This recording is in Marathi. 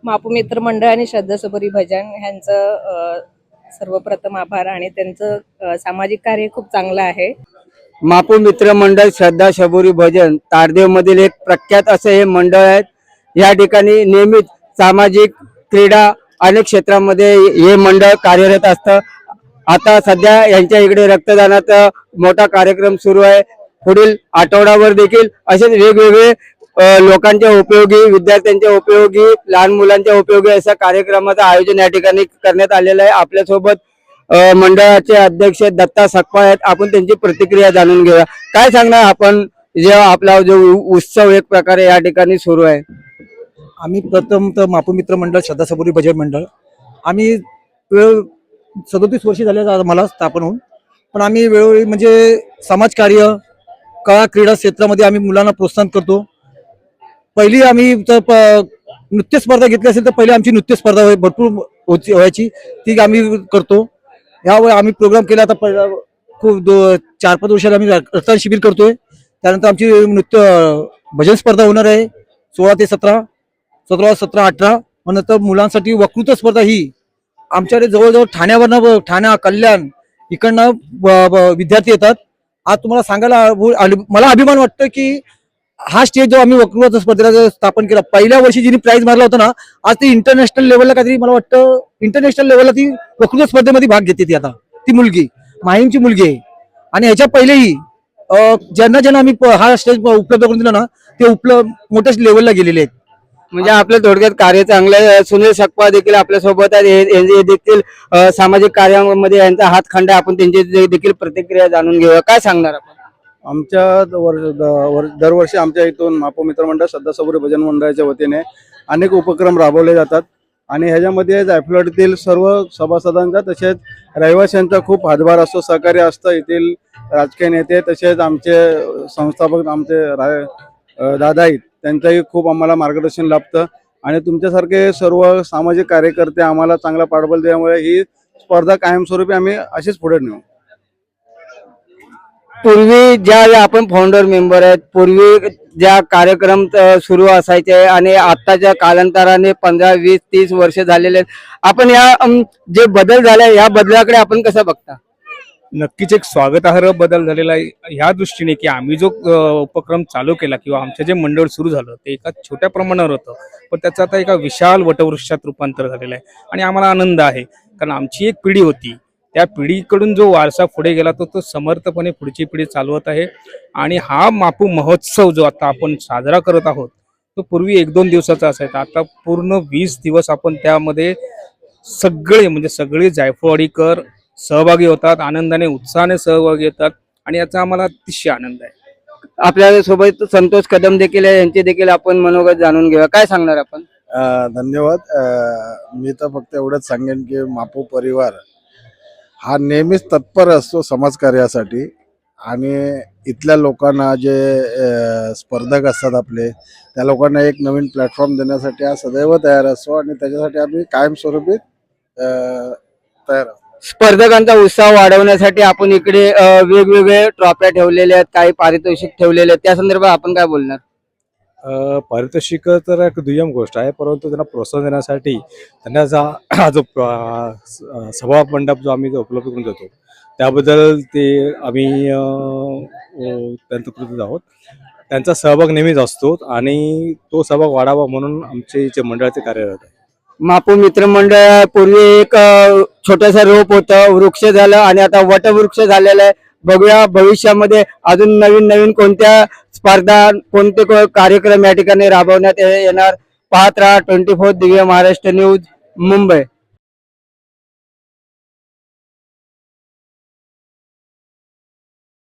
मापू मित्र मंडळ आणि श्रद्धा सबरी भजन ह्यांचं सर्वप्रथम आभार आणि त्यांचं सामाजिक कार्य खूप चांगलं आहे. मापू मित्र मंडळ श्रद्धा शबुरी भजन तारदेव मधील एक प्रख्यात असे हे मंडळ आहे. या ठिकाणी नेहमीच सामाजिक क्रीडा अनेक क्षेत्रामध्ये हे मंडळ कार्यरत असतं. आता सध्या यांच्या इकडे रक्तदानाचा मोठा कार्यक्रम सुरू आहे. पुढील आठवड्यावर देखील असेच वेगवेगळे लोकांच्या उपयोगी, विद्यार्थ्यांच्या उपयोगी, लहान मुलांच्या उपयोगी अशा कार्यक्रमाचं आयोजन या ठिकाणी करण्यात आलेलं आहे. आपल्यासोबत मंडळाचे अध्यक्ष दत्ता सकपाळ आहेत. आपण त्यांची प्रतिक्रिया जाणून घेऊया. काय सांगणार आपण जेव्हा आपला जो उत्सव एक प्रकारे या ठिकाणी सुरू आहे? आम्ही प्रथम तर मापू मित्र मंडळ श्रद्धा सबुरी भजन मंडळ आम्ही 37 वर्षे झाले मला स्थापन होऊन, पण आम्ही वेळोवेळी म्हणजे समाजकार्य, कला क्रीडा क्षेत्रामध्ये आम्ही मुलांना प्रोत्साहन करतो. पहिली आम्ही नृत्य स्पर्धा घेतली असेल तर पहिली आमची नृत्य स्पर्धा भरपूर व्हायची, ती आम्ही करतो. यावेळी आम्ही प्रोग्राम केला. आता खूप 4-5 वर्षाला आम्ही रक्तदान शिबिर करतोय. त्यानंतर आमची नृत्य भजन स्पर्धा होणार आहे 16 ते 17, 17, 18. नंतर मुलांसाठी वक्तृत्व स्पर्धा ही आमच्याकडे जवळजवळ ठाणा, कल्याण इकडनं विद्यार्थी येतात. आज तुम्हाला सांगायला मला अभिमान वाटतं की हा स्टेज जो आम्ही वक्तृत्व स्पर्धेला स्थापन केला, पहिल्या वर्षी जिने प्राइज मारला होता ना, आज ती इंटरनॅशनल लेवलला काहीतरी मला वाटतं इंटरनॅशनल लेवलला ती वक्तृत्व स्पर्धेमध्ये भाग घेते. ती आता ती मुलगी माहीमची मुलगी आहे. आणि ह्याच्या पहिलेही ज्यांना आम्ही हा स्टेज उपलब्ध करून दिला ना, ते मोठ्या लेवलला गेलेले आहेत. म्हणजे आपल्या थोडक्यात कार्य चांगलं आहे. सुनील सकपाळ देखील आपल्या सोबत आहेत. हे देखील सामाजिक कार्यामध्ये यांचा हातखंडा. आपण त्यांची देखील प्रतिक्रिया जाणून घेऊया. काय सांगणार आपण? आमच्या दरवर्षी आमच्या इथून मापू मित्र मंडळ श्रद्धा सबुरी भजन मंडळाच्या वतीने अनेक उपक्रम राबवले जातात आणि ह्याच्यामध्ये जायफळातील सर्व सभासदांचा तसेच रहिवाशांचा खूप हातभार असतो, सहकार्य असतं. येथील राजकीय नेते तसेच आमचे संस्थापक आमचे दादा आहेत, त्यांचंही खूप आम्हाला मार्गदर्शन लाभतं आणि तुमच्यासारखे सर्व सामाजिक कार्यकर्ते आम्हाला चांगला पाठबळ दिल्यामुळे ही स्पर्धा कायमस्वरूपी आम्ही अशीच पुढे नेऊ. पूर्वी ज्या आपण फाउंडर मेंबर आहेत, पूर्वी ज्या कार्यक्रम सुरू असायचे आणि आताच्या कालांतराने 15, 20, 30 वर्ष झालेले आहेत. आपण या जे बदल झाले या बदलाकडे आपण कसं बघता? नक्कीच एक स्वागतार्ह बदल झालेला आहे ह्या दृष्टीने की आम्ही जो उपक्रम चालू केला किंवा आमचं जे मंडळ सुरू झालं ते एका छोट्या प्रमाणावर होतं, पण त्याचं आता एका विशाल वटवृक्षात रूपांतर झालेलं आहे आणि आम्हाला आनंद आहे. कारण आमची एक पिढी होती, त्या पिढीकडून जो वारसा पुढे गेला तो समर्थपणे पुढची पिढी चालवत आहे. आणि हा मापू महोत्सव जो आता आपण साजरा करत आहोत तो पूर्वी 1-2 दिवसाचा असायचा. आता पूर्ण 20 दिवस आपण त्यामध्ये सगळे जायफळवाडीकर सहभागी होतात, आनंदाने उत्साहाने सहभागी होतात आणि याचा आम्हाला अतिशय आनंद आहे. आपल्या सोबत संतोष कदम देखील आहे, यांचे देखील आपण मनोगत जाणून घेऊया. काय सांगणार आपण? धन्यवाद. मी तर फक्त एवढंच सांगेन की मापू परिवार हा नेहमीच तत्पर असतो समाजकार्यासाठी आणि इथल्या लोकांना जे स्पर्धक असतात आपले, त्या लोकांना एक नवीन प्लॅटफॉर्म देण्यासाठी हा सदैव तयार असतो आणि त्याच्यासाठी आम्ही कायमस्वरूपी तयार असतो. स्पर्धकांचा उत्साह वाढवण्यासाठी आपण इकडे वेगवेगळे ट्रॉफ्या ठेवलेल्या आहेत, काही पारितोषिक ठेवलेले आहेत. त्या संदर्भात आपण काय बोलणार? पारितोषिक तर एक दुय्यम गोष्ट आहे, परंतु त्यांना प्रोत्साहन देण्यासाठी त्यांना जो सभा मंडप जो आम्ही उपलब्ध करून देतो त्याबद्दल ते आम्ही त्यांचं कृतज्ञ आहोत. त्यांचा सहभाग नेहमीच असतो आणि तो सहभाग वाढावा म्हणून आमचे जे मंडळाचे कार्यरत आहे. मापू मित्र मंडळ पूर्वी एक छोटंसं रोप होतं, वृक्ष झालं आणि आता वटवृक्ष झालेलं आहे. बघूया भविष्यामध्ये अजून नवीन कोणत्या स्पर्धा, कोणते कार्यक्रम या ठिकाणी राबवण्यात येणार. पाहत राहा 24 दिव्य महाराष्ट्र न्यूज, मुंबई.